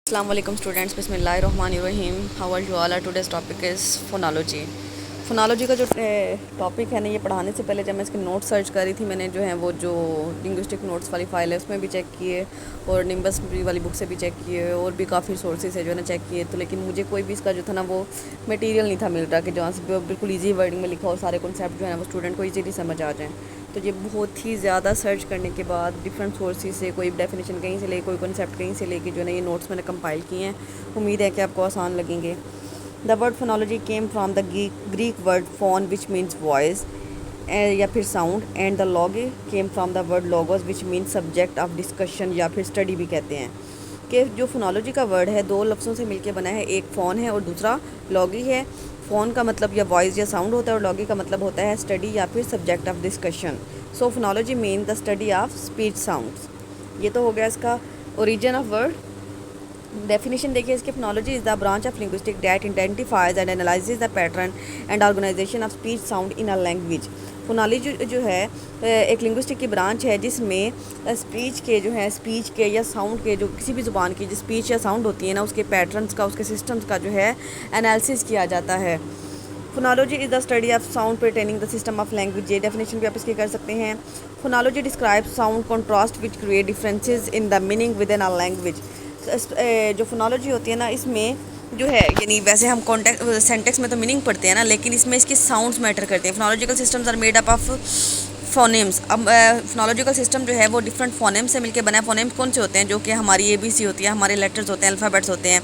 Assalamu alaikum students, बिस्मिल्लाहिर्रहमानिर्रहीम। How are you all? Our today's topic is phonology. Phonology का जो topic है ना, ये पढ़ाने से पहले जब मैं इसके नोट्स सर्च कर रही थी, मैंने जो है वो जो लिंग्विस्टिक नोट्स वाली फ़ाइल है उसमें भी चेक किए और निम्बस वाली बुक से भी चेक किए और भी काफ़ी सोर्सेज है जो है ना चेक किए। तो लेकिन मुझे कोई भी इसका जो था ना वो मटेरियल नहीं था मिल रहा कि जहाँ से बिल्कुल ईजी वर्डिंग में लिखा और सारे कॉन्सेप्ट जो है ना वो स्टूडेंट को ईजीली समझ आ जाएँ। तो ये बहुत ही ज़्यादा सर्च करने के बाद डिफरेंट सोर्सेज से कोई डेफिनेशन कहीं से ले, कोई कॉन्सेप्ट कहीं से लेके जो है ना ये नोट्स मैंने कंपाइल किए हैं। उम्मीद है कि आपको आसान लगेंगे। The word phonology came from the Greek word phone which means voice या फिर sound, and the Loggy came from the word logos which means subject of discussion या फिर स्टडी भी कहते हैं। कि जो फोनोलॉजी का वर्ड है दो लफ्ज़ों से मिलकर बना है, एक फ़ोन है और दूसरा लॉगी है। फ़ोन का मतलब या वॉइस या साउंड होता है और लॉगी का मतलब होता है स्टडी या फिर subject of discussion. So phonology mean the study of speech sounds. ये तो हो गया इसका ओरिजिन ऑफ वर्ड। डेफिनेशन देखिए इसकी। Phonology is the branch of linguistic that identifies and analyses the pattern and organisation of speech sound in a language. Phonology जो है एक लिंग्विस्टिक की ब्रांच है जिसमें स्पीच के जो है स्पीच के या साउंड के जो किसी भी ज़ुबान की जो स्पीच या साउंड होती है ना उसके पैटर्न्स का, उसके सिस्टम्स का जो है एनालिसिस किया जाता है। Phonology is the study of sound pertaining the system of language. ये डेफिनेशन भी आप इसकी कर सकते हैं। Phonology describe sound contrast which create differences in the meaning with in a language. जो फोनोलॉजी होती है ना इसमें जो है यानी वैसे हम कॉन्टेक्ट सेंटेक्स में तो मीनिंग पढ़ते हैं ना, लेकिन इसमें इसके साउंड्स मैटर करते हैं। Phonological systems are made up of phonemes. अब फोनोलॉजिकल सिस्टम जो है वो डिफरेंट फोनेम्स से मिलकर बना है। फोनेम्स कौन से होते हैं? जो कि हमारी ABC होती है, हमारे लेटर्स होते हैं, अल्फ़ाबेट्स होते हैं।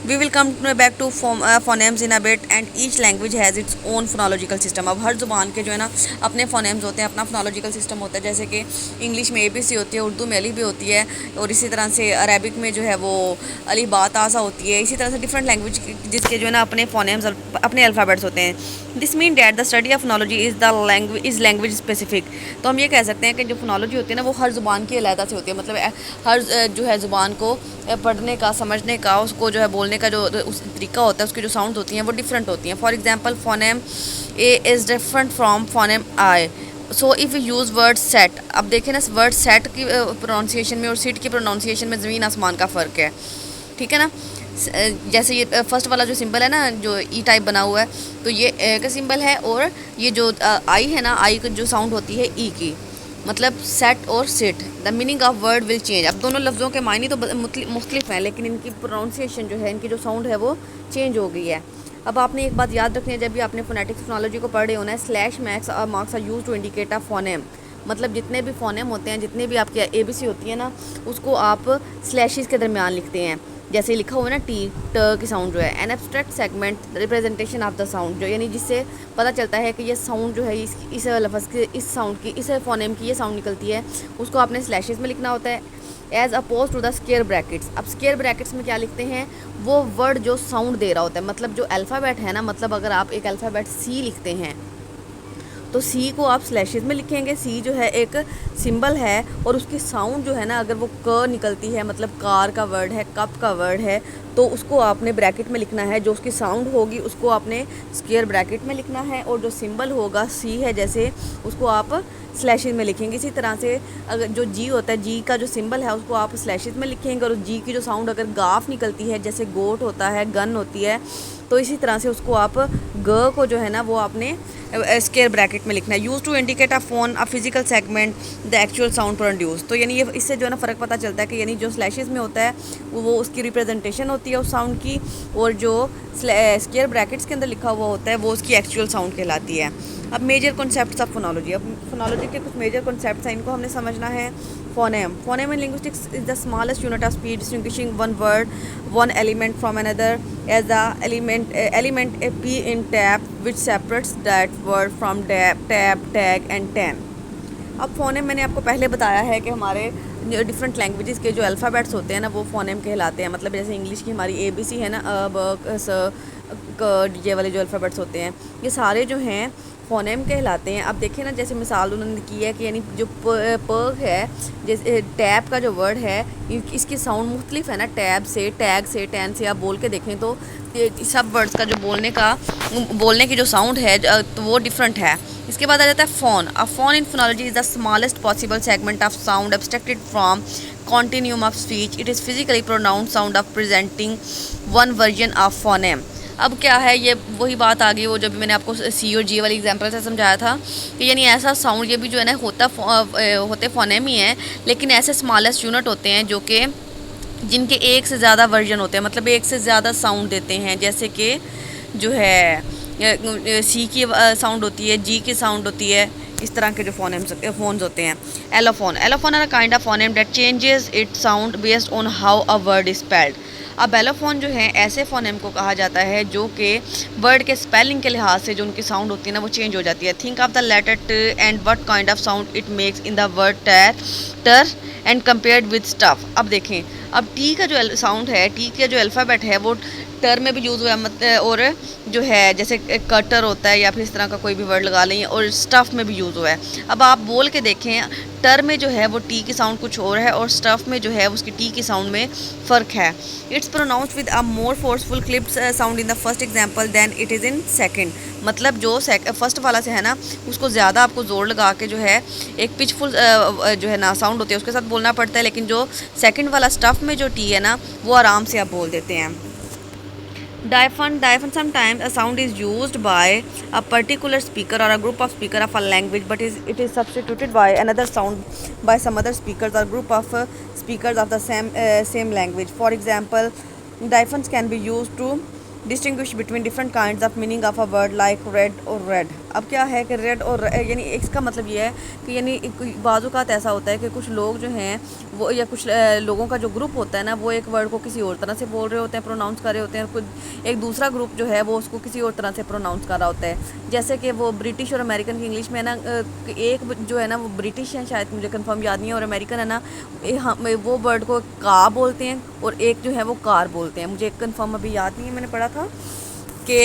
We will come back to phonemes in a bit and each language has its own phonological system. अब हर ज़ुबान के जो है ना अपने फोनेम्स होते हैं, अपना फोनोलॉजिकल सिस्टम होता है। जैसे कि इंग्लिश में ABC होती है, उर्दू में अली भी होती है, और इसी तरह से अरेबिक में जो है वो अली बा ताज़ा होती है। इसी तरह से डिफरेंट लैंग्वेज जिसके जो है ना अपने फोनेम्स अपने अल्फ़ाबेट्स होते हैं। This mean that the study of phonology is language specific. तो हम ये कह सकते हैं कि जो फोनोलॉजी होती है ना वो हर ज़ुबान की अलहदा से होती है। मतलब हर जो है ज़ुबान को पढ़ने का, समझने का, उसको जो है बोलने का जो उस तरीका होता है, उसकी जो साउंड होती हैं वो डिफरेंट होती हैं। For example phoneme A is different from phoneme I. So if you use word set, अब देखें ना वर्ड सेट की प्रोनाउंसिएशन में और सीट की प्रोनाउंसिएशन में ज़मीन आसमान का फ़र्क है। ठीक है ना। जैसे ये फर्स्ट वाला जो सिंबल है ना जो ई टाइप बना हुआ है, तो ये ए का सिंबल है, और ये जो आई है ना, आई की जो साउंड होती है ई की, मतलब सेट और sit. The meaning of word will change. अब दोनों लफ्ज़ों के मायने तो मुख्तलिफ हैं, लेकिन इनकी प्रोनाउंसिएशन जो है, इनकी जो साउंड है वो चेंज हो गई है। अब आपने एक बात याद रखनी है जब भी आपने फोनेटिक्स फोनोलॉजी को पढ़ रहे होना है, slash marks are use to indicate a phoneme. मतलब जितने भी फोनेम होते हैं, जितने भी आपकी ABC होती है ना, उसको आप स्लैशेस के दरमियान लिखते हैं। जैसे लिखा हुआ है ना टी ट की साउंड जो है, an abstract segment representation of the sound, जो यानी जिससे पता चलता है कि ये साउंड जो है इस लफ्ज़ की, इस साउंड की, इस फोनेम की ये साउंड निकलती है, उसको आपने स्लैशेस में लिखना होता है as oppose to the square brackets. अब स्केयर ब्रैकेट्स में क्या लिखते हैं? वो वर्ड जो साउंड दे रहा होता है, मतलब जो अल्फ़ाबेट है ना, मतलब अगर आप एक अल्फ़ाबेट C लिखते हैं तो सी को आप स्लैशेस में लिखेंगे। सी जो है एक सिंबल है और उसकी साउंड जो है ना, अगर वो क निकलती है, मतलब कार का वर्ड है, कप का वर्ड है, तो उसको आपने ब्रैकेट में लिखना है। जो उसकी साउंड होगी उसको आपने स्क्वायर ब्रैकेट में लिखना है, और जो सिंबल होगा सी है जैसे, उसको आप स्लैशेस में लिखेंगे। इसी तरह से अगर जो जी होता है, जी का जो सिंबल है उसको आप स्लैशेस में लिखेंगे, और जी की जो साउंड अगर गाफ निकलती है, जैसे गोट होता है, गन होती है, तो इसी तरह से उसको आप ग को जो है ना वो आपने स्क्वायर ब्रैकेट में लिखना है। Use to indicate a phone a physical segment the actual sound produce. तो यानी ये इससे जो है ना फ़र्क पता चलता है कि यानी जो स्लैशेस में होता है वो उसकी रिप्रेजेंटेशन होती है उस साउंड की, और जो स्क्वायर ब्रैकेट्स के अंदर लिखा हुआ होता है वो उसकी एक्चुअल साउंड कहलाती है। अब मेजर कॉन्सेप्ट्स ऑफ फोनोलॉजी। अब फोनोलॉजी के कुछ मेजर कॉन्सेप्ट्स हैं, इनको हमने समझना है। Phoneme in linguistics is the smallest unit of speech distinguishing one word one element from another as the element P in tab which separates that word from tab, tag and tan। अब phoneme मैंने आपको पहले बताया है कि हमारे different languages के जो अल्फ़ाबेट्स होते हैं ना वो फोनेम कहलाते हैं। मतलब जैसे इंग्लिश की हमारी ABC है ना, अ ब क स क, ये वाले जो अल्फ़ाबेट्स होते हैं ये सारे जो हैं फोनेम कहलाते हैं। अब देखिए ना, जैसे मिसाल उन्होंने की है कि यानी जो प है, जैसे टैब का जो वर्ड है इसकी साउंड मुख्तलिफ है ना, टैब से, टैग से, टैन से। आप बोल के देखें तो सब वर्ड्स का जो बोलने की जो साउंड है तो वो डिफरेंट है। इसके बाद आ जाता है phone. A phone in phonology is the smallest possible segment of sound abstracted from continuum of speech. It is physically pronounced sound of presenting one version of phoneme. अब क्या है, ये वही बात आ गई वो जब मैंने आपको सी और जी वाली एग्जांपल से समझाया था कि यानी ऐसा साउंड ये भी जो है ना होते फोनेम ही हैं, लेकिन ऐसे स्मॉलेस्ट यूनिट होते हैं जो कि जिनके एक से ज़्यादा वर्जन होते हैं, मतलब एक से ज़्यादा साउंड देते हैं। जैसे कि जो है सी की साउंड होती है, जी की साउंड होती है, इस तरह के जो फोन्स होते हैं। Allophone are a kind of phoneme that changes its sound based on how a word is spelled. अब एलोफोन जो है ऐसे फोनेम को कहा जाता है जो कि वर्ड के स्पेलिंग के लिहाज से जो उनकी साउंड होती है ना वो चेंज हो जाती है। थिंक ऑफ द लेटर ट and what kind of sound it makes in the word टर एंड कंपेयर्ड विद स्टफ। अब देखें, अब टी का जो साउंड है, टी का जो अल्फ़ाबेट है वो टर में भी यूज़ हुआ है, और जो है जैसे कटर होता है या फिर इस तरह का कोई भी वर्ड लगा लें, और स्टफ़ में भी यूज़ हुआ है। अब आप बोल के देखें, टर में जो है वो टी की साउंड कुछ और है और स्टफ़ में जो है उसकी टी की साउंड में फ़र्क है। It's pronounced with a more forceful clipped sound in the first example than it is in second. मतलब जो फर्स्ट वाला से है ना उसको ज़्यादा आपको ज़ोर लगा के जो है एक पिचफुल जो है ना साउंड होती है उसके साथ बोलना पड़ता है, लेकिन जो सेकंड वाला स्टफ़ में जो टी है ना वो आराम से आप बोल देते हैं। Diphon sometimes a sound is used by a particular speaker or a group of speaker of a language, but it is substituted by another sound by some other speakers or group of speakers of the same language. For example, diphons can be used to distinguish between different kinds of meaning of a word like red और red. अब क्या है कि red और यानी इसका मतलब ये है कि यानी बाज़ औक़ात ऐसा होता है कि कुछ लोग जो हैं वो या कुछ लोगों का जो ग्रुप होता है ना वो एक वर्ड को किसी और तरह से बोल रहे होते हैं, प्रोनाउंस कर रहे होते हैं, कुछ एक दूसरा ग्रुप जो है वो उसको किसी और तरह से प्रोनाउंस कर रहा होता है। जैसे कि वो ब्रिटिश और अमेरिकन की इंग्लिश में ना एक जो है ना वो ब्रिटिश है, शायद मुझे कंफर्म याद नहीं है, और अमेरिकन है ना वो वर्ड को का बोलते हैं और एक जो है वो कार बोलते हैं। मुझे एक कंफर्म अभी याद नहीं है, मैंने पढ़ा था कि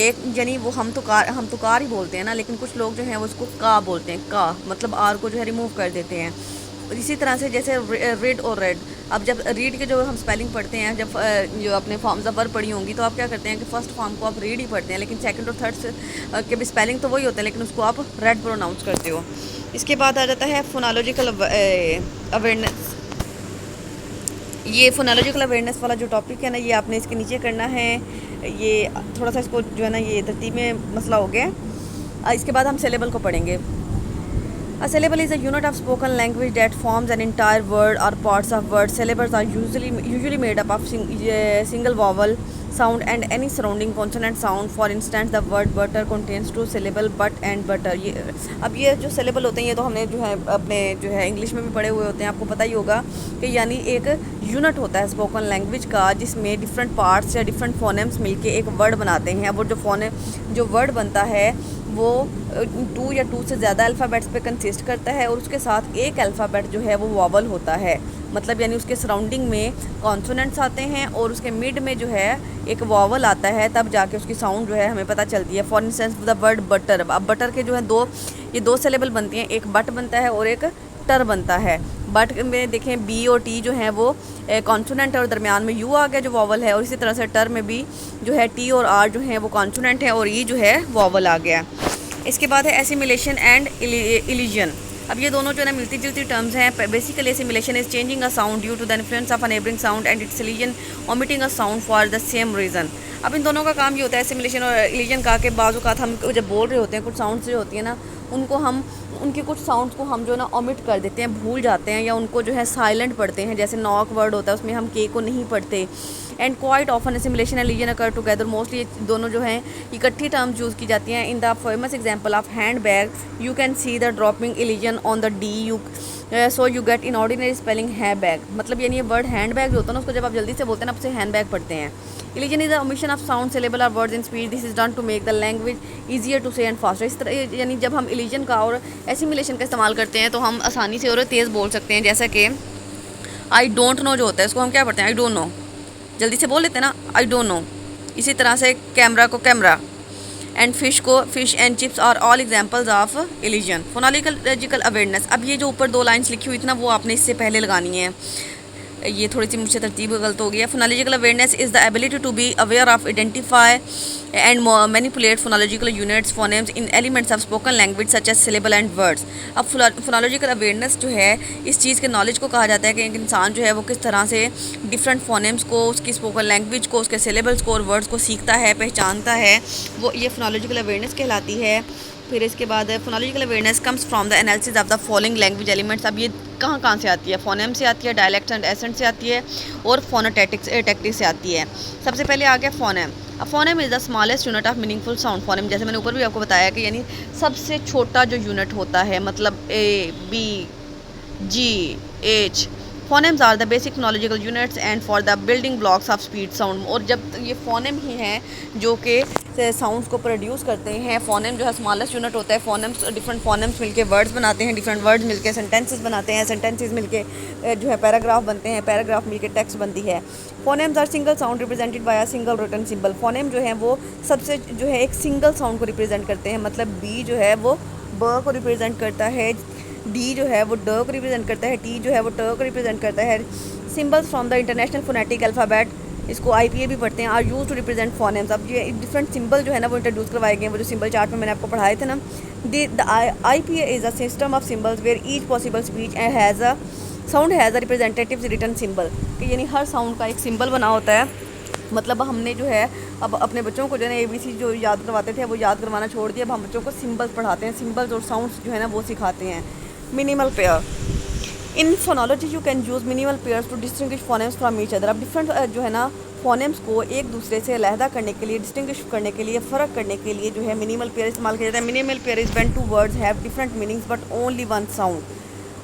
एक यानी वो हम तो कार ही बोलते हैं ना, लेकिन कुछ लोग जो हैं वो उसको का बोलते हैं, का मतलब आर को जो है रिमूव कर देते हैं। इसी तरह से जैसे रेड और रेड, अब जब रीड के जो हम स्पेलिंग पढ़ते हैं, जब जो अपने फॉर्म्स ऑफ वर्ब पढ़ी होंगी तो आप क्या करते हैं कि फर्स्ट फॉर्म को आप रीड ही पढ़ते हैं, लेकिन सेकंड और थर्ड के भी स्पेलिंग तो वही होते हैं, लेकिन उसको आप रेड प्रोनाउंस करते हो। इसके बाद आ जाता है फोनोलॉजिकल अवेयरनेस। ये फोनोलॉजिकल अवेयरनेस वाला जो टॉपिक है ना ये आपने इसके नीचे करना है। ये थोड़ा सा इसको जो है ना ये तरतीब में मसला हो गया। इसके बाद हम सिलेबल को पढ़ेंगे। A syllable is a unit of spoken language that forms an entire word or parts of word. Syllables are usually made up of single vowel sound and any surrounding consonant sound. For instance, the word butter contains two syllable but and butter. ये जो syllable होते हैं ये तो हमने जो है अपने जो है इंग्लिश में भी पढ़े हुए होते हैं, आपको पता ही होगा कि यानी एक यूनिट होता है स्पोकन लैंग्वेज का जिसमें डिफरेंट पार्ट्स या डिफरेंट फोनेम्स मिलके एक वर्ड बनाते हैं। वो जो वर्ड बनता है वो 2 या 2 से ज़्यादा अल्फ़ाबेट्स पे कंसिस्ट करता है और उसके साथ एक अल्फ़ाबेट जो है वो वॉवल होता है, मतलब यानी उसके सराउंडिंग में कॉन्सोनेंट्स आते हैं और उसके मिड में जो है एक वॉवल आता है, तब जाके उसकी साउंड जो है हमें पता चलती है। For instance the word butter, अब बटर के जो है दो सिलेबल बनती हैं, एक बट बनता है और एक टर बनता है। बट में देखें बी और टी जो है वो कॉन्सोनेंट है और दरमियान में यू आ गया जो वॉवल है, और इसी तरह से टर में भी जो है टी और आर जो है वो कॉन्सोनेंट है और ई जो है वॉवल आ गया। इसके बाद है एसिमिलेशन एंड इलिजन। अब ये दोनों जो है ना मिलती जुलती टर्म्स हैं। Basically assimilation is changing a sound due to the influence of a neighbouring sound and its elision omitting a sound for the same reason. अब इन दोनों का काम ये होता है एसिमिलेशन और इलिजन का, के बाज़ औक़ात हम जब बोल रहे होते हैं कुछ साउंड्स जो होती है ना उनके कुछ साउंड्स को हम जो ना ओमिट कर देते हैं, भूल जाते हैं या उनको जो है साइलेंट पढ़ते हैं। जैसे नॉक वर्ड होता है उसमें हम के को नहीं पढ़ते। And quite often assimilation and elision occur together. Mostly ये दोनों जो हैं इकट्ठी टर्म्स यूज़ की जाती हैं। In the famous example of hand bag you can see the dropping elision on the D you so you get in ordinary spelling है bag. मतलब यानी ये वर्ड हैंड बैग जो होता है ना उसको जब आप जल्दी से बोलते हैं ना आपसे हैंड बैग पढ़ते हैं। Elision is the omission of sound syllable or words in speech. This is done to make the language easier to say and faster. इस तरह यानी जब हम इलिजन का और एसिमिलेशन का इस्तेमाल करते हैं तो हम आसानी से और तेज़ बोल सकते हैं। जैसा कि आई डोंट नो जो होता है इसको हम क्या पढ़ते हैं, आई डोंट नो, जल्दी से बोल लेते हैं ना आई डोंट नो। इसी तरह से कैमरा को कैमरा एंड फिश को fish and chips are all examples of elision. Phonological awareness. अब ये जो ऊपर 2 लाइन्स लिखी हुई थी ना वो आपने इससे पहले लगानी है। ये थोड़ी सी मुझसे तरतीब गलत हो गई है। Phonological awareness is the ability to be aware of identify and manipulate phonological units phonemes in elements of spoken language such as syllable and words. अब फोनोलॉजिकल अवेयरनेस जो है इस चीज़ के नॉलेज को कहा जाता है कि एक इंसान जो है वो किस तरह से डिफरेंट फोनेम्स को, उसकी स्पोकन लैंग्वेज को, उसके सिलेबल्स को और वर्ड्स को सीखता है, पहचानता है, वो ये फोनोलॉजिकल अवेयरनेस कहलाती है। फिर इसके बाद phonological awareness comes from the analysis of the following language elements. अब ये कहाँ से आती है? फोनेम से आती है, डायलेक्ट एंड एसेंट से आती है और फोनोटैक्टिक से आती है। सबसे पहले आ गया फोनेम। अब phoneme is the smallest unit of meaningful sound. Phoneme जैसे मैंने ऊपर भी आपको बताया कि यानी सबसे छोटा जो यूनिट होता है, मतलब A, B, G, H. Phonemes are the basic phonological units and for the building blocks of speech sound. और जब ये फोनेम ही हैं जो कि साउंड्स को प्रोड्यूस करते हैं। फोनेम जो है स्मॉलेस्ट यूनिट होता है। फोनेम्स, डिफरेंट फोनेम्स मिलके वर्ड्स बनाते हैं, डिफरेंट वर्ड्स मिलके सेंटेंसेस बनाते हैं, सेंटेंसेस मिलके जो है पैराग्राफ बनते हैं, पैराग्राफ मिलके टेक्स्ट बनती है। Phonemes are single sound represented by a single written symbol. Phoneme जो है वो सबसे जो है एक सिंगल साउंड को रिप्रेजेंट करते हैं। मतलब बी जो है वो ब को रिप्रेजेंट करता है, डी जो है वो ड को रिप्रेजेंट करता है, टी जो है वो ट को रिप्रेजेंट करता है। Symbols from the international phonetic alphabet, इसको IPA भी पढ़ते हैं, आर यूज टू रिप्रेजेंट फोनेम्स। अब ये डिफरेंट सिंबल जो है ना वो इंट्रोड्यूस करवाए गए हैं, वो जो सिंबल चार्ट में मैंने आपको पढ़ाए थे ना। The IPA is a system of symbols where each possible speech has a sound has a representative written symbol. कि यानी हर साउंड का एक सिंबल बना होता है। मतलब हमने जो है अब अपने बच्चों को जो है ना ABC जो याद करवाते थे वो याद करवाना छोड़ दिया। अब हम बच्चों को सिंबल्स पढ़ाते हैं, सिंबल्स और साउंड्स जो है ना वो सिखाते हैं। Minimal pair in phonology you can use minimal pairs to distinguish phonemes from each other. अब डिफरेंट जो है ना फोनेम्स को एक दूसरे से अलहदा करने के लिए, डिस्टिंग्विश करने के लिए, फ़र्क करने के लिए जो है मिनिमल पेयर इस्तेमाल किया जाता है। Minimal pair is when two words have different meanings but only one sound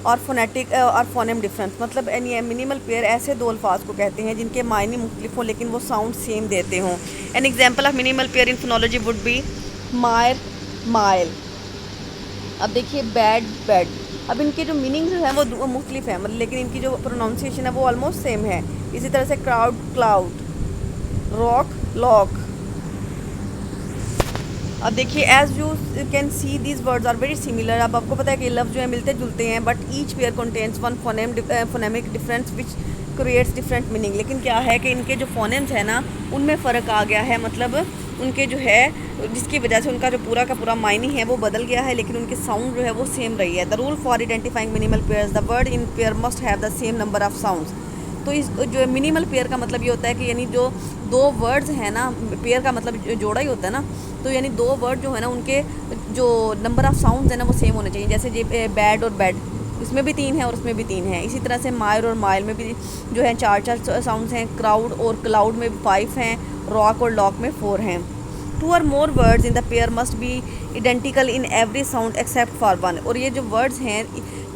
और फोनेटिक और फोनेम डिफरेंस। मतलब यानी मिनिमल पेयर ऐसे दो अल्फाज को कहते हैं जिनके मायने मुख्तलिफ हों लेकिन वो साउंड सेम देते हों। An example of minimal pair in phonology would be Mayar, mile. अब देखिए बैड, बेड। अब इनके जो मीनिंग जो है वो मुख्तलिफ है, मतलब लेकिन इनकी जो प्रोनाउंसिएशन है वो ऑलमोस्ट सेम है। इसी तरह से क्राउड, क्लाउड, रॉक, लॉक। अब देखिए as you can see these words are very similar. अब आपको पता है कि लफ्ज़ जो है मिलते जुलते हैं but each pair contains one phonemic difference which creates different meaning. लेकिन क्या है कि इनके जो फोनेम्स है ना उनमें फ़र्क आ गया है, मतलब उनके जो है जिसकी वजह से उनका जो पूरा का पूरा मायने है वो बदल गया है लेकिन उनकी साउंड जो है वो सेम रही है। The rule for identifying minimal pairs, the word in pair must have the same number of sounds. तो इस जो मिनिमल पेयर का मतलब ये होता है कि यानी जो दो वर्ड्स हैं ना, पेयर का मतलब जोड़ा ही होता है ना, तो यानी दो वर्ड जो है ना उनके जो नंबर ऑफ़ साउंड्स है ना वो सेम होने चाहिए। जैसे ये बैड और बेड, इसमें भी 3 है और उसमें भी 3 है। इसी तरह से मायर और माइल में भी जो है 4 साउंड्स हैं। क्राउड और क्लाउड में भी 5 हैं। रॉक और लॉक में 4 हैं। 2 or more words in the pair must be identical in every sound except for one। और ये जो वर्ड्स हैं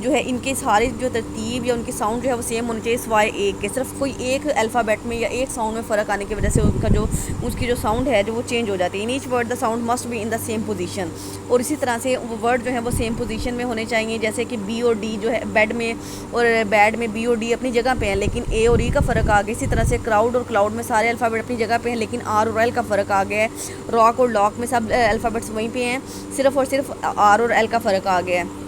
जो है इनके सारे जो तरतीब या उनकी साउंड जो है वो सेम होनी चाहिए सिवाय एक के। सिर्फ कोई एक अल्फ़ाबेट में या एक साउंड में फ़र्क आने की वजह से उनका जो उसकी जो साउंड है जो वो चेंज हो जाती है। In each word the sound must be in the same position. और इसी तरह से वो वर्ड जो है वो सेम पोजीशन में होने चाहिए। जैसे कि बी और डी जो है बेड में और बैड में बी और डी अपनी जगह पे हैं लेकिन ए और ई का फ़र्क आ गया। इसी तरह से क्राउड और क्लाउड में सारे अल्फ़ाबेट अपनी जगह पे हैं लेकिन आर और एल का फ़र्क आ गया है। रॉक और लॉक में सब अल्फ़ाबेट्स वहीं पे हैं, सिर्फ और सिर्फ आर और एल का फ़र्क आ गया है।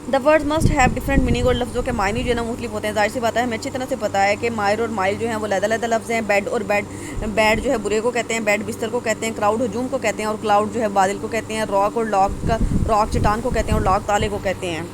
The words must have different meaning. और लफ्ज़ों के मायने जो है ना मुख्तलिफ होते हैं। जाहिर सी बात है हमें अच्छी तरह से पता है कि मायर और माइल जो हैं वो अलग-अलग लफ्ज़ हैं। बेड और बैड जो है बुरे को कहते हैं, बेड बिस्तर को कहते हैं, क्राउड हजूम को कहते हैं और क्लाउड जो है बादल को कहते हैं। रॉक और रॉक चट्टान को कहते हैं और लॉक ताले को कहते हैं।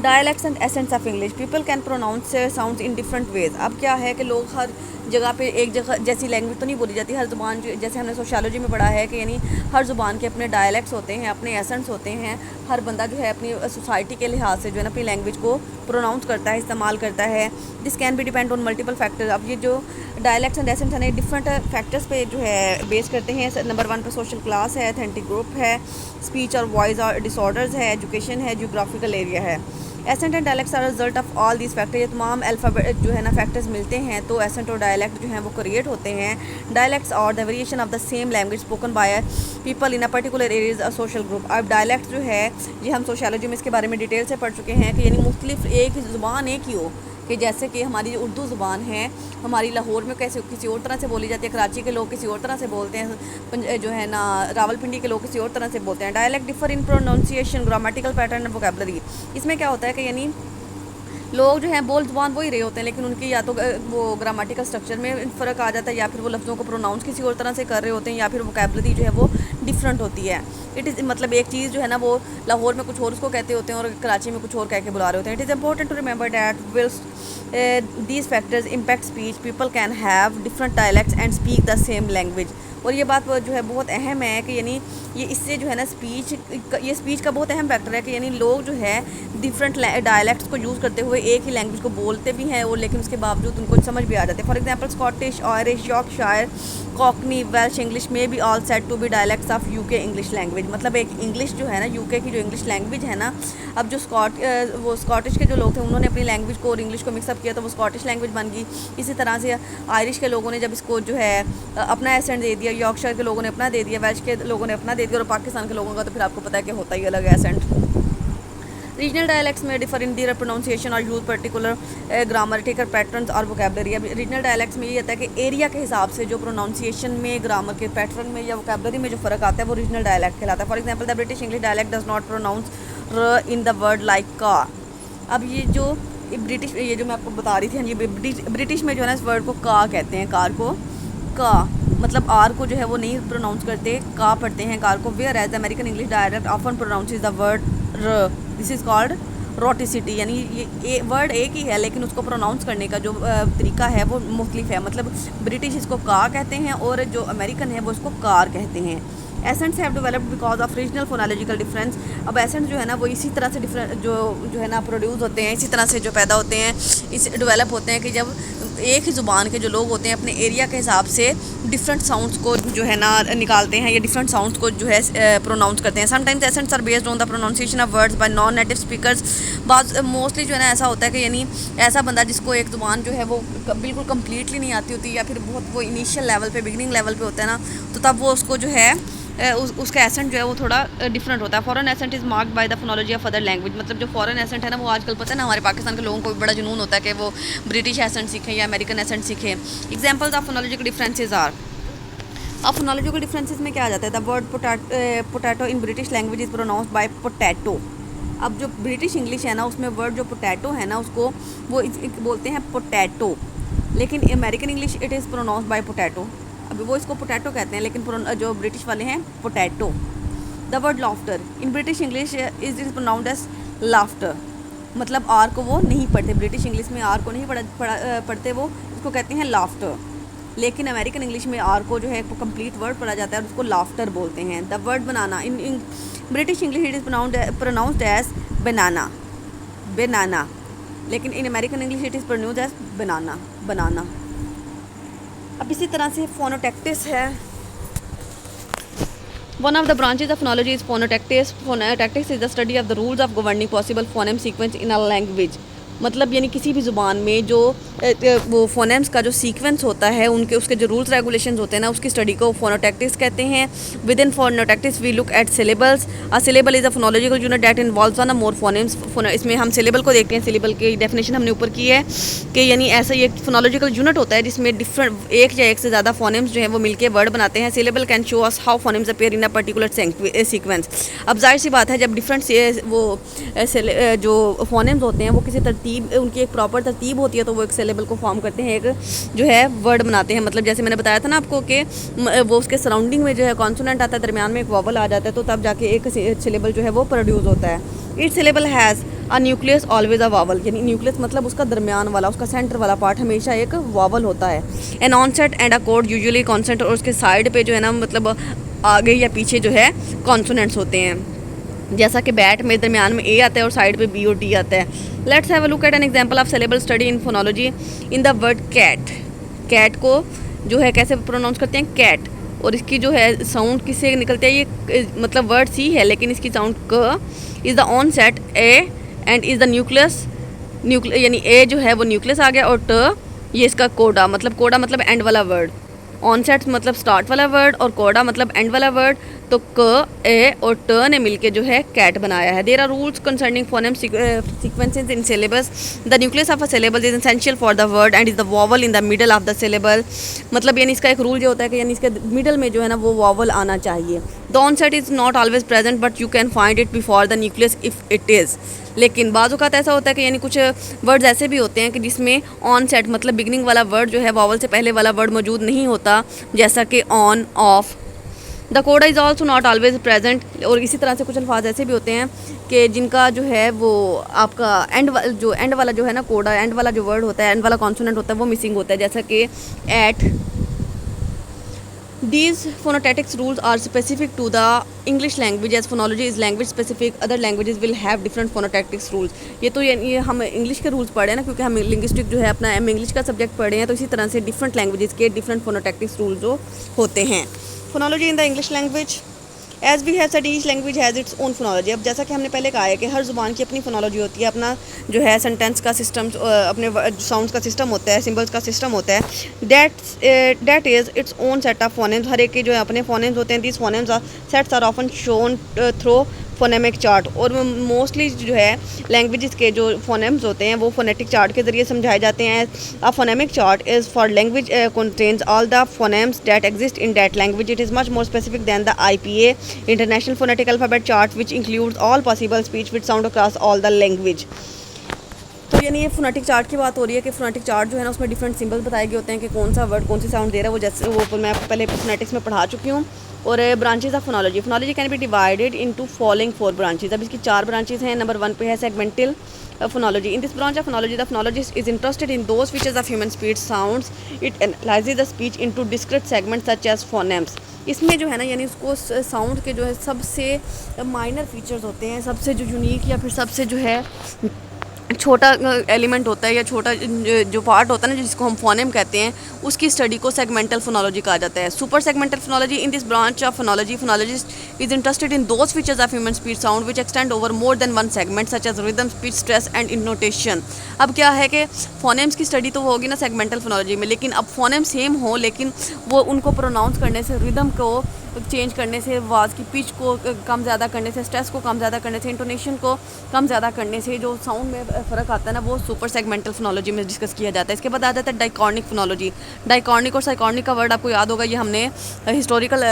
Dialects and accents of English, people can pronounce sounds in different ways. अब क्या है कि लोग हर जगह पे एक जगह जैसी लैंग्वेज तो नहीं बोली जाती। हर ज़ुबान जो जैसे हमने सोशियोलॉजी में पढ़ा है कि यानी हर ज़ुबान के अपने डायलैक्ट्स होते हैं, अपने एसेंट्स होते हैं। हर बंदा जो है अपनी सोसाइटी के लिहाज से जो है ना अपनी लैंग्वेज को प्रोनाउंस करता है, इस्तेमाल करता है। This can be depend on multiple factors. अब ये जो डायलैक्ट्स एंड एसेंट्स हैं डिफरेंट फैक्टर्स पे जो है बेस करते हैं। नंबर 1 पे सोशल क्लास है, एथेंटिक ग्रुप है, स्पीच और वॉइस और डिसऑर्डर्स है, एजुकेशन है, जियोग्राफिकल एरिया है। Accent and dialects are result of all these factor. ये तमाम अल्फ़ाबेट जो है ना फैक्टर्स मिलते हैं तो एसेंट और डायलैक्ट जो हैं वो क्रिएट होते हैं। डायलैक्ट्स और the variation of the same language spoken by people in a particular areas a social group. अब डायलैक्ट जो है ये हम सोशियोलॉजी में इसके बारे में डिटेल से पढ़ चुके हैं कि यानी मुख्तलिफ एक ज़ुबान एक ही हो, कि जैसे कि हमारी जो उर्दू ज़ुबान है हमारी लाहौर में कैसे किसी और तरह से बोली जाती है, कराची के लोग किसी और तरह से बोलते हैं, जो है ना रावलपिंडी के लोग किसी और तरह से बोलते हैं। Dialect differ in pronunciation, grammatical pattern and vocabulary. इसमें क्या होता है कि यानी लोग जो हैं बोल ज़ुबान वही रहे होते हैं, लेकिन उनकी या तो वो ग्रामेटिकल स्ट्रक्चर में फ़र्क आ जाता है, या फिर वो लफ्ज़ों को प्रोनाउंस किसी और तरह से कर रहे होते हैं, या फिर वोकैबुलरी जो है वो डिफरेंट होती है। इट इज़ मतलब एक चीज़ जो है ना वो लाहौर में कुछ और उसको कहते होते हैं और कराची में कुछ और कह के बुला रहे होते हैं। It is important to remember that while these factors impact speech, people can have different dialects and speak the same language. और ये बात जो है बहुत अहम है कि यानी ये इससे जो है ना स्पीच का बहुत अहम फैक्टर है कि यानी लोग जो है डिफरेंट डायलैक्ट्स को यूज़ करते हुए एक ही लैंग्वेज को बोलते भी हैं और लेकिन उसके बावजूद उनको समझ भी आ जाते हैं। For example Scottish, Irish, Yorkshire, Cockney, Welsh English में be all said to be dialects of UK English language. मतलब एक इंग्लिश जो है ना यूके की जो इंग्लिश लैंग्वेज है ना, अब जो वो स्कॉटिश के जो लोग थे उन्होंने अपनी लैंग्वेज को और इंग्लिश को मिक्सअप किया तो वो स्कॉटिश लैंग्वेज बन गई। इसी तरह से आयरिश के लोगों ने जब इसको जो है अपना एसेंट दे दिया, यॉर्कशायर के लोगों ने अपना दे दिया, वेल्श के लोगों ने अपना दे दिया, और पाकिस्तान के लोगों का तो फिर आपको पता है कि होता ही अलग है एसेंट। रीजनल डायलैक्ट्स में डिफर इन दीयर प्रोनाउंसिएशन और यूज पर्टिकुलर ग्रामटिकल पैटर्न्स और वोकैबुलरी। अब रीजनल डायलैक्ट्स में ये होता है कि एरिया के हिसाब से जो प्रोनाउंसिएशन में, ग्रामर के पैटर्न में या वोकैबुलरी में जो फ़र्क आता है वो रीजनल डायलैक्ट कहलाता है। For example the British English dialect does not pronounce R in the word like car. अब ये जो ब्रिटिश, ये जो मैं आपको बता रही थी, हाँ, ये ब्रिटिश में जो है ना इस वर्ड को का कहते हैं, कार को का, मतलब आर को जो है वो नहीं प्रोनाउंस करते, का पढ़ते हैं कार को। Whereas American English dialect often pronounces the word R, this is called rhoticity. यानी ये वर्ड एक ही है लेकिन उसको प्रोनाउंस करने का जो तरीका है वो मुख्तलिफ है। मतलब ब्रिटिश इसको का कहते हैं और जो अमेरिकन है वो इसको कार कहते हैं। Ascents have developed because of regional phonological difference. अब एसेंट जो है ना वो इसी तरह से डिफरेंट जो है ना प्रोड्यूस होते हैं, इसी तरह से जो पैदा होते हैं, इस डेवलप होते हैं कि जब एक ही ज़ुबान के जो लोग होते हैं अपने एरिया के हिसाब से डिफरेंट साउंड्स को जो है ना निकालते हैं या डिफरेंट साउंड्स को जो है प्रोनाउंस करते हैं। Sometimes accents are based on the pronunciation of words by non native speakers. But mostly जो है ना ऐसा होता है कि यानी ऐसा बंदा जिसको एक ज़ुबान जो है वो बिल्कुल कम्प्लीटली नहीं आती होती या फिर बहुत वो इनिशियल लेवल पे, बिगिनिंग लेवल पे होता है ना, तो तब वो उसको जो है उसका एसेंट जो है वो थोड़ा डिफरेंट होता है। Foreign accent is marked by the phonology of other language. मतलब जो फॉरेन एसेंट है ना वो आजकल पता है ना हमारे पाकिस्तान के लोगों को भी बड़ा जुनून होता है कि वो ब्रिटिश एसेंट सीखें या अमेरिकन एसेंट सीखें। Examples of phonological differences are, अब फोनोलॉजिकल डिफरेंसेस में क्या आ जाता है, the word potato in British language is pronounced by potato. अब जो ब्रिटिश इंग्लिश है ना उसमें वर्ड जो पोटैटो है ना उसको वो बोलते हैं पोटैटो, लेकिन American English it is pronounced by potato. अभी वो इसको पोटैटो कहते हैं लेकिन जो ब्रिटिश वाले हैं potato. The word laughter in British English is pronounced as laughter. मतलब आर को वो नहीं पढ़ते, ब्रिटिश इंग्लिश में आर को नहीं पढ़ते, वो इसको कहते हैं लाफ्टर। लेकिन अमेरिकन इंग्लिश में आर को जो है कंप्लीट वर्ड पढ़ा जाता है और उसको लाफ्टर बोलते हैं। The word banana in British English it is pronounced as banana, banana, लेकिन in American English it is pronounced as banana, banana. अब इसी तरह से फोनोटैक्टिस है। One of the branches of phonology is phonotactics. Phonotactics is the study of the rules of governing possible phoneme sequence in a language. मतलब यानी किसी भी ज़ुबान में जो वो फोनेम्स का जो सीक्वेंस होता है उनके उसके जो रूल्स रेगुलेशंस होते हैं ना उसकी स्टडी को फोनोटैक्टिक्स कहते हैं। Within phonotactics we look at syllables. A syllable is a phonological unit that involves on a more phonemes. इसमें हम सिलेबल को देखते हैं। सिलेबल की डेफिनेशन हमने ऊपर की है कि यानी ऐसा ये फोनोलॉजिकल यूनिट होता है जिसमें डिफरेंट एक या एक से ज़्यादा फोनेम्स जो हैं वो मिलकर वर्ड बनाते हैं। Syllable can show us how phonemes appear in a particular sequence. अब जाहिर सी बात है जब डिफरेंट वो जो फोनेम्स होते हैं वो किसी उनकी एक प्रॉपर तरतीब होती है तो वो एक सिलेबल को फॉर्म करते हैं, एक जो है वर्ड बनाते हैं। मतलब जैसे मैंने बताया था ना आपको कि वो उसके सराउंडिंग में जो है कॉन्सोनेंट आता है, दरमियान में एक वॉवल आ जाता है, तो तब जाके एक सिलेबल जो है वो प्रोड्यूस होता है। It syllable has a nucleus always a vowel. यानी न्यूक्लियस मतलब उसका दरमियान वाला, उसका सेंटर वाला पार्ट हमेशा एक वावल होता है। An onset and a coda usually consonant, और उसके साइड पे जो है ना मतलब आगे या पीछे जो है कॉन्सोनेंट्स होते हैं। जैसा कि बैट में दरमियान में ए आता है और साइड पे बी और डी आता है। Let's have a look at an example of syllable study in phonology. In the word cat, cat को जो है कैसे प्रोनाउंस करते हैं, कैट, और इसकी जो है साउंड किससे निकलते हैं, ये मतलब वर्ड सी है लेकिन इसकी साउंड क is the on set A and is the nucleus, यानी ए जो है वो न्यूक्लियस आ गया और ट ये इसका कोडा मतलब एंड वाला वर्ड। ऑनसेट मतलब स्टार्ट वाला वर्ड और कोडा मतलब एंड वाला वर्ड। तो क, ए और ट ने मिलके जो है कैट बनाया है। There are rules concerning phoneme sequences in syllables. The nucleus of a syllable is essential for the word and is the vowel in the middle of the syllable. मतलब यानी इसका एक रूल ये होता है कि यानी इसके मिडल में जो है ना वो वॉवल आना चाहिए। The onset is not always present but you can find it before the nucleus if it is. लेकिन बाज़ औक़ात ऐसा होता है कि यानी कुछ वर्ड्स ऐसे भी होते हैं कि जिसमें ऑन सेट मतलब बिगनिंग वाला वर्ड जो है वॉवल से पहले वाला वर्ड मौजूद नहीं होता, जैसा कि ऑन, ऑफ। द कोडा is also not always present. और इसी तरह से कुछ अल्फाज ऐसे भी होते हैं कि जिनका जो है वो आपका एंड वाला जो है ना कोडा, एंड वाला जो वर्ड होता है, एंड वाला कॉन्सोनेंट होता है वो मिसिंग होता है, जैसा कि eight. These phonetics rules are specific to the English language as phonology is language specific. Other languages will have different phonetics rules. ये हम इंग्लिश के रूल्स पढ़े हैं ना, क्योंकि हम लिंग्विस्टिक जो है अपना इंग्लिश का सब्जेक्ट पढ़े हैं, तो इसी तरह से डिफरेंट लैंग्वेजेस के डिफरेंट phonetics रूल्स जो होते हैं। Phonology in the English language as we have said each language has its own phonology. अब जैसा कि हमने पहले कहा है कि हर ज़ुबान की अपनी फोनोलॉजी होती है, अपना जो है सेंटेंस का सिस्टम, अपने साउंड्स का सिस्टम होता है, सिंबल्स का सिस्टम होता है। That is its own set of phonemes. हर एक के जो है अपने फोनेम्स होते हैं। These phonemes are sets are often shown through phonemic chart. और मोस्टली जो है लैंग्वेजेस के जो फोनेम्स होते हैं वो फोनेटिक चार्ट के ज़रिए समझाए जाते हैं। A phonemic chart is for language contains all the phonemes that exist in that language. It is much more specific than the IPA international phonetic alphabet chart which includes all possible speech which sound across all the language. तो यानी ये phonetic chart की बात हो रही है कि phonetic chart जो है ना उसमें डिफरेंट सिंबल्स बताए गए होते हैं कि कौन सा वर्ड कौन सी साउंड दे रहा है। वो जैसे वो मैं पहले फोनेटिक्स में पढ़ा चुकी हूँ। और branches of phonology, phonology can be divided into following 4 branches. अब इसकी 4 ब्रांचेज हैं। नंबर 1 पे है segmental phonology. In this branch of phonology the phonologist is interested in those features of human speech sounds. It analyses the speech into discrete segments such as phonemes. इसमें जो है ना यानी उसको साउंड के जो है सबसे माइनर फीचर्स होते हैं, सबसे जो यूनिक या फिर सबसे जो है छोटा एलिमेंट होता है या छोटा जो पार्ट होता है ना जिसको हम फोनेम कहते हैं, उसकी स्टडी को सेगमेंटल फोनोलॉजी कहा जाता है। Suprasegmental phonology in this branch of phonology phonologist is interested in those features of human speech sound which extend over more than one segment such as rhythm, speech, stress and intonation. अब क्या है कि फोनेम्स की study तो होगी ना segmental phonology में, लेकिन अब फोनेम सेम हो लेकिन वो उनको प्रोनाउंस करने से, रिदम को चेंज करने से, आवाज़ की पिच को कम ज़्यादा करने से, स्ट्रेस को कम ज़्यादा करने से, इंटोनेशन को कम ज़्यादा करने से जो साउंड में फ़र्क आता है ना वो सुपर सेगमेंटल फोनोलॉजी में डिस्कस किया जाता है। इसके बाद आ जाता है डाइकॉर्निक फोनोलॉजी। डाइकॉर्निक और साइकॉर्निक का वर्ड आपको याद होगा, ये हमने हिस्टोरिकल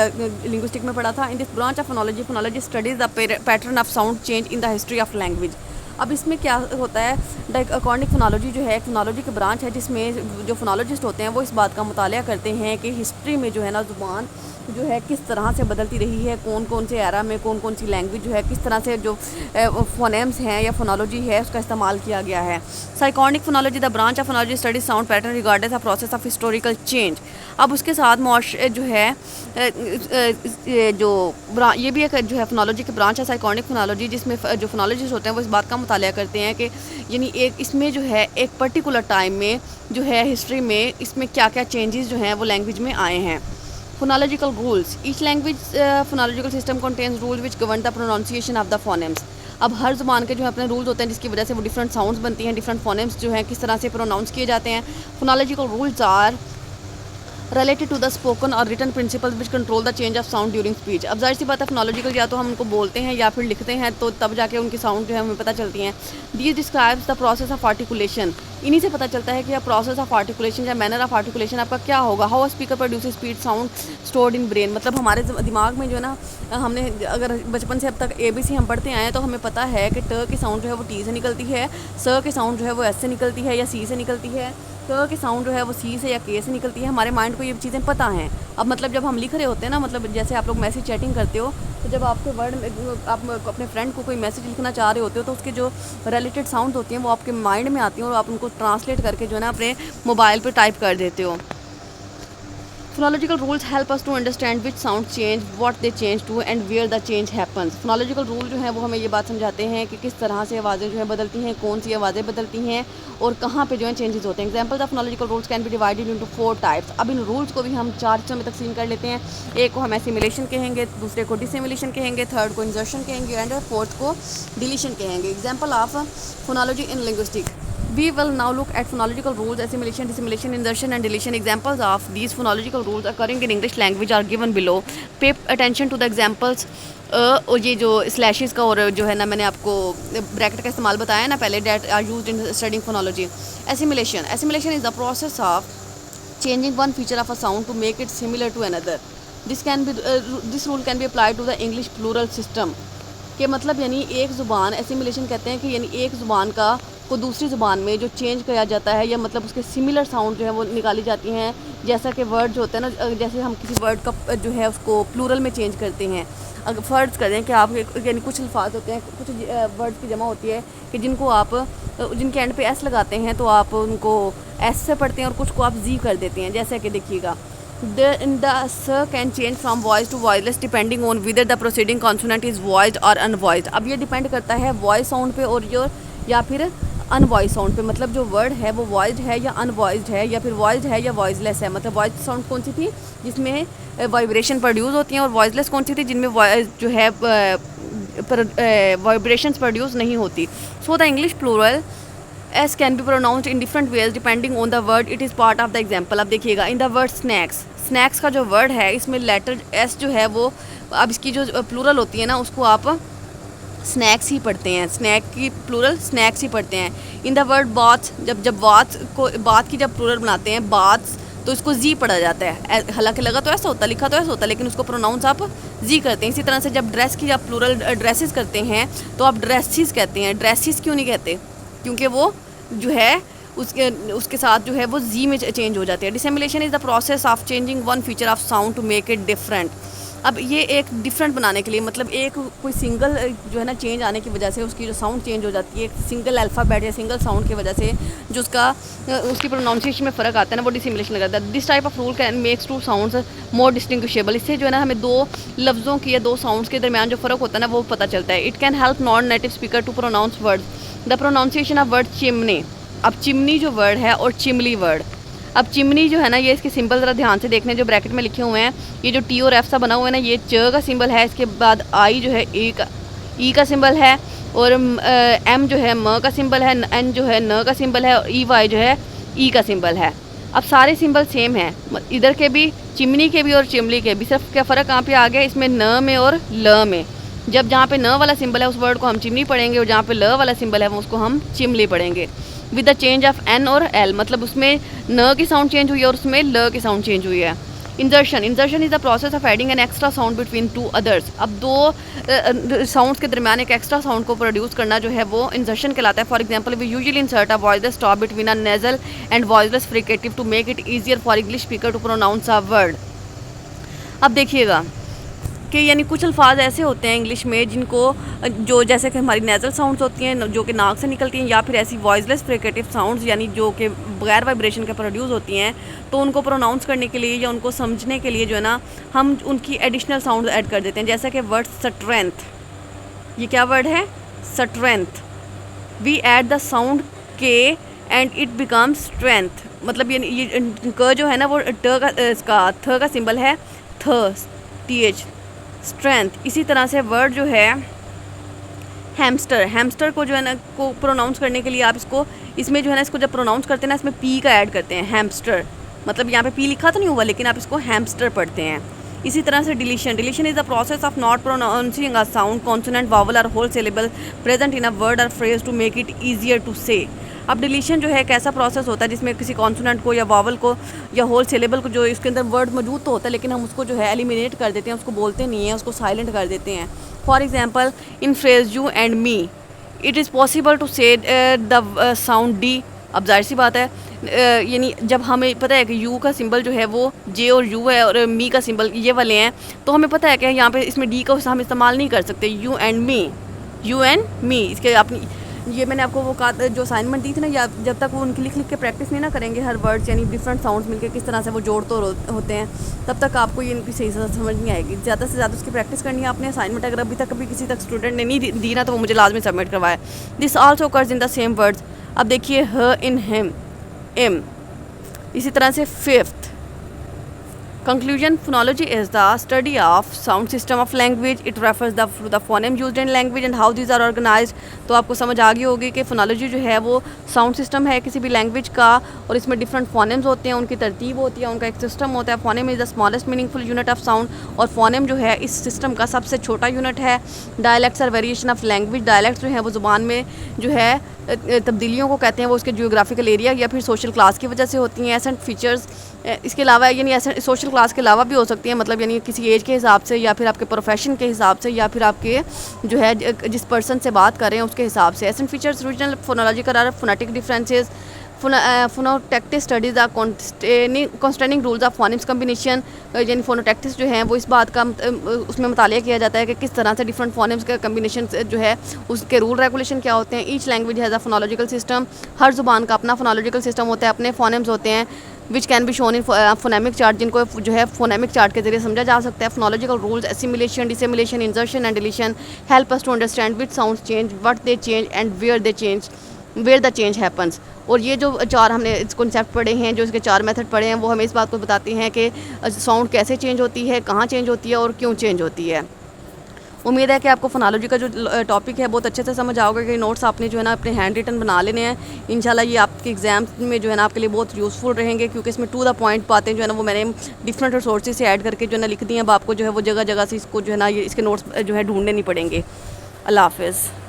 लिंग्विस्टिक में पढ़ा था। इन this branch of phonology phonology studies the pattern of sound change in the history of language. अब इसमें क्या होता है, डाइकॉर्निक फोनोलॉजी जो है फोनोलॉजी की ब्रांच है जिसमें जो फोनोलॉजिस्ट होते हैं वो इस बात का मुतालिया करते हैं कि हिस्ट्री में जो है ना ज़ुबान जो है किस तरह से बदलती रही है, कौन कौन से एरा में कौन कौन सी लैंग्वेज जो है किस तरह से जो फोनेम्स हैं या फोनोलॉजी है उसका इस्तेमाल किया गया है। Synchronic phonology the branch of phonology study sound pattern regarded the process of historical change. अब उसके साथ जो है ये भी एक जो है फोनोलॉजी की ब्रांच है साइकॉनिक फोनोलॉजी, जिसमें जो फोनोलॉजिस्ट होते हैं वो इस बात का मुतालिया करते हैं कि यानी एक इसमें जो है एक पर्टिकुलर टाइम में जो है हिस्ट्री में इसमें क्या क्या चेंजेस जो हैं वो लैंग्वेज में आए हैं। Phonological rules. Each language phonological system contains rules which govern the pronunciation of the phonemes. अब हर ज़ुबान के जो है अपने रूल्स होते हैं जिसकी वजह से वो डिफरेंट साउंड्स बनती हैं, डिफरेंट फोनेम्स जो हैं किस तरह से प्रोनाउंस किए जाते हैं। Phonological rules are related to the spoken or written principles which control the change of sound during speech. अब जाहिर सी बात है फोनोलॉजिकल या तो हम उनको बोलते हैं या फिर लिखते हैं तो तब जाके उनकी साउंड जो है हमें पता चलती हैं। These describes the process of articulation. इन्हीं से पता चलता है कि प्रोसेस ऑफ आर्टिकुलेशन या मैनर ऑफ आर्टिकुलेशन आपका क्या होगा। How speaker produce speech sound stored in brain. मतलब हमारे दिमाग में जो है ना हमने अगर बचपन से अब तक ABC हम पढ़ते आए हैं तो हमें पता है कि ट की साउंड जो है वो टी से निकलती है, स की साउंड जो है वो एस से निकलती है या सी से निकलती है, क की साउंड जो है वो सी से या के से निकलती है। हमारे माइंड को ये चीज़ें पता हैं। अब मतलब जब हम लिख रहे होते हैं ना, मतलब जैसे आप लोग मैसेज चैटिंग करते हो तो जब आपके वर्ड आप अपने फ्रेंड को कोई मैसेज लिखना चाह रहे होते हो तो उसके जो रिलेटेड साउंड होती हैं वो आपके माइंड में आती हैं और आप उनको ट्रांसलेट करके जो है ना अपने मोबाइल पे टाइप कर देते हो। Phonological rules help us to understand which sounds change, what they change to and where the change happens. Phonological rule जो है वो हमें ये बात समझाते हैं कि किस तरह से आवाज़ें जो है बदलती हैं, कौन सी आवाज़ें बदलती हैं और कहाँ पे जो है चेंजेस होते हैं। Example the phonological rules can be divided into 4 types. अब इन रूल्स को भी हम 4 हिस्सों में तकसीम कर लेते हैं। एक को हम एसिमिलेशन कहेंगे, दूसरे को डिसिमिलेशन कहेंगे, थर्ड को इंजर्शन कहेंगे एंड फोर्थ को डिलीशन कहेंगे। Example of phonology in linguistic. We will now look at phonological rules, assimilation, dissimilation, insertion and deletion. Examples of these phonological rules occurring in English language are given below. Pay attention to the examples. और ये जो slashes का और जो है ना मैंने आपको ब्रैकेट का इस्तेमाल बताया ना पहले, that are used in studying phonology. Assimilation. Assimilation is the process of changing one feature of a sound to make it similar to another. This rule can be applied to the English plural system. के मतलब यानी एक ज़ुबान, assimilation कहते हैं कि यानी एक ज़ुबान का को दूसरी ज़ुबान में जो चेंज किया जाता है या मतलब उसके सिमिलर साउंड जो है वो निकाली जाती हैं. जैसा कि वर्ड जो होते हैं ना, जैसे हम किसी वर्ड का जो है उसको प्लूरल में चेंज करते हैं. अगर फ़र्ज़ करें कि आप यानी कुछ अल्फाज होते हैं, कुछ वर्ड्स की जमा होती है कि जिनको आप जिनके एंड पे एस लगाते हैं तो आप उनको एस से पढ़ते हैं और कुछ को आप जी कर देते हैं. जैसे कि देखिएगा, the s can change from voice to voiceless depending on whether the preceding consonant is voiced or unvoiced. अब ये डिपेंड करता है वॉइस साउंड पे और योर या फिर अनवॉइस साउंड पे. मतलब जो वर्ड है वो वॉइस्ड है या अनवॉइस्ड है या फिर वॉइस्ड है या वॉइसलेस है. मतलब वॉइस्ड साउंड कौन सी थी जिसमें वाइब्रेशन प्रोड्यूस होती हैं और वॉइसलेस कौन सी थी जिनमें जो है वाइब्रेशंस प्रोड्यूस नहीं होती. So the English plural S can be pronounced in different ways depending on the word it is part of the example. अब देखिएगा, in the word snacks, snacks का जो वर्ड है इसमें लेटर S जो है वो, अब इसकी जो प्लूरल होती है ना उसको आप स्नैक्स ही पढ़ते हैं. स्नैक की प्लूरल स्नैक्स ही पढ़ते हैं. इन द वर्ड बाथ, जब बात की जब प्लूरल बनाते हैं बाथ्स तो इसको जी पढ़ा जाता है. हालांकि लगा तो ऐसा होता, लिखा तो ऐसा होता, लेकिन उसको प्रोनाउंस आप जी करते हैं. इसी तरह से जब ड्रेस की जब प्लूरल ड्रेसेस करते हैं तो आप ड्रेसिस कहते हैं. ड्रेसिस क्यों नहीं कहते? क्योंकि वो जो है उसके साथ जो है वो जी में चेंज हो जाती है. Dissimilation is the process of changing one feature of sound to make it different. अब ये एक डिफरेंट बनाने के लिए, मतलब एक कोई सिंगल जो है ना चेंज आने की वजह से उसकी जो साउंड चेंज हो जाती है, एक सिंगल अल्फ़ाबेट या सिंगल साउंड की वजह से जो उसकी प्रोनाउंसिएशन में फ़र्क आता है ना, वो डिसिमिलेशन करता है. This type of rule can makes two sounds more distinguishable. इससे जो है ना हमें दो लफ्ज़ों की या दो साउंड्स के दरमियान जो फ़र्क होता है ना वो पता चलता है. It can help non native speaker to pronounce word. The pronunciation of word chimney. अब चिमनी जो वर्ड है और चिमली वर्ड, अब चिमनी जो है ना ये इसके सिंबल ज़रा ध्यान से देखने जो ब्रैकेट में लिखे हुए हैं. ये जो टी और एफ सा बना हुआ है ना, ये च का सिंबल है, इसके बाद आई जो है ई का सिंबल है और एम जो है म का सिंबल है, एन जो है न का सिंबल है और ई वाई जो है ई का सिंबल है. अब सारे सिंबल सेम हैं, इधर के भी चिमनी के भी और चिमली के भी. सिर्फ क्या फ़र्क कहाँ पे आ गया इसमें, न में और ल में. जब जहाँ पे न वाला सिंबल है उस वर्ड को हम चिमनी पढ़ेंगे और जहाँ पे ल वाला सिंबल है वो उसको हम चिमली पढ़ेंगे. With the change of N और एल, मतलब उसमें न की साउंड चेंज हुई है और उसमें ल की साउंड चेंज हुई है. इंजर्शन. इंजर्शन is the process of adding an extra sound between two others. अब दो साउंड्स के दरमियान एक एक्स्ट्रा साउंड को प्रोड्यूस करना जो है वो इंजर्शन कहलाता है. For example, we usually insert a voiceless stop between a nasal and voiceless fricative to make it easier for English speaker to pronounce a word. अब देखिएगा कि यानी कुछ अल्फाज ऐसे होते हैं इंग्लिश में जिनको जो जैसे कि हमारी नेज़ल साउंड्स होती हैं जो कि नाक से निकलती हैं, या फिर ऐसी वॉइसलेस फ्रिकेटिव साउंड्स यानी जो कि बगैर वाइब्रेशन के प्रोड्यूस होती हैं, तो उनको प्रोनाउंस करने के लिए या उनको समझने के लिए जो है ना हम उनकी एडिशनल साउंड ऐड कर देते हैं. जैसा कि वर्ड स्ट्रेंथ, ये क्या वर्ड है? Strength. We add the sound K and it becomes strength. मतलब ये क जो है ना वो ट का इसका थ का सिंबल है, थ TH स्ट्रेंथ. इसी तरह से वर्ड जो है हैमस्टर, हैमस्टर को जो है ना को प्रोनाउंस करने के लिए आप इसमें जो है ना इसको जब प्रोनाउंस करते हैं ना इसमें पी का ऐड करते हैं, हैमस्टर. मतलब यहाँ पे पी लिखा तो नहीं हुआ लेकिन आप इसको हैमस्टर पढ़ते हैं. इसी तरह से deletion. Deletion is the process of not pronouncing a sound consonant vowel or whole syllable present in a word or phrase to make it easier to say. अब डिलीशन जो है एक ऐसा प्रोसेस होता है जिसमें किसी कॉन्सोनेंट को या वावल को या होल सिलेबल को जो इसके अंदर वर्ड मौजूद तो होता है लेकिन हम उसको जो है एलिमिनेट कर देते हैं, उसको बोलते नहीं हैं, उसको साइलेंट कर देते हैं. For example, in phrase you and me it is possible to say the sound D. अब जाहिर सी बात है यानी जब हमें पता है कि यू का सिंबल जो है वो जे और यू है और मी का सिंबल ये वाले हैं, तो हमें पता है कि यहाँ पे इसमें डी का हम इस्तेमाल नहीं कर सकते. यू एंड मी इसके अपनी ये मैंने आपको वो जो असाइनमेंट दी थी ना, या जब तक वो उनकी लिख के प्रैक्टिस नहीं ना करेंगे हर वर्ड्स यानी डिफरेंट साउंड्स मिलके किस तरह से वो जोड़ तो होते हैं, तब तक आपको ये इनकी सही से समझ नहीं आएगी. ज़्यादा से ज़्यादा उसकी प्रैक्टिस करनी है आपने. असाइनमेंट अगर अभी तक कभी किसी तक स्टूडेंट ने नहीं दी ना तो वो मुझे लाजमी सबमिट करवाए. This also occurs in the same words. अब देखिए ह इन हिम, इम. इसी तरह से fifth, Conclusion: phonology is the study of sound system of language. It refers the phoneme used in language and how these are organized. तो आपको समझ आ गई होगी कि फोनोलॉजी जो है वो साउंड सिस्टम है किसी भी लैंग्वेज का, और इसमें डिफरेंट फोनेम्स होते हैं, उनकी तरतीब होती है, उनका एक सिस्टम होता है. Phoneme is the smallest meaningful unit of sound, और फोनेम जो है इस सिस्टम का सबसे छोटा यूनिट है. Dialects are variation of language. Dialects जो है वो ज़ुबान में जो है तब्दीलियों को कहते हैं, वो उसके जियोग्राफिकल एरिया या फिर सोशल क्लास की वजह से होती हैं. एसेंट फीचर्स इसके अलावा यानी ऐसे सोशल क्लास के अलावा भी हो सकती है, मतलब यानी किसी एज के हिसाब से या फिर आपके प्रोफेशन के हिसाब से या फिर आपके जो है जिस पर्सन से बात कर रहे हैं उसके हिसाब से. Accent features regional phonological are phonetic differences. Phonotactic studies are constraining rules of phonemes combination. यानी फोनोटैक्टिस जो हैं वो इस बात का उसमें मुतालिया किया जाता है कि किस तरह से डिफरेंट फोनिम्स के कम्बिनेशन जो है उसके रूल रेगुलेशन क्या होते हैं. Each language has a phonological system. हर ज़ुबान का अपना फोनोलॉजिकल सिस्टम होता है, अपने फोनेम्स होते हैं which can be shown in phonemic chart, जिनको जो है फोनेमिक चार्ट के जरिए समझा जा सकता है. Phonological rules assimilation, dissimilation, insertion and deletion help us to understand which sounds change, what they change and where the change happens. और ये जो चार हमने इस कॉन्सेप्ट पढ़े हैं, जो इसके चार मेथड पढ़े हैं, वो हमें इस बात को बताते हैं कि साउंड कैसे चेंज होती है, कहाँ चेंज होती है और क्यों चेंज होती है. उम्मीद है कि आपको फोनोलॉजी का जो टॉपिक है बहुत अच्छे से समझ आओगे कि नोट्स आपने जो है ना अपने हैंड रिटन बना लेने हैं. इंशाल्लाह ये आपके एग्जाम में जो है ना आपके लिए बहुत यूज़फुल रहेंगे, क्योंकि इसमें टू द पॉइंट बातें जो है ना वो मैंने डिफरेंट रिसोर्सेज से ऐड करके जो है ना लिख दी हैं. अब आपको जो है वो जगह जगह से इसको जो है ना ये इसके नोट्स जो है ढूंढने नहीं पड़ेंगे. अल्लाह हाफ़िज़.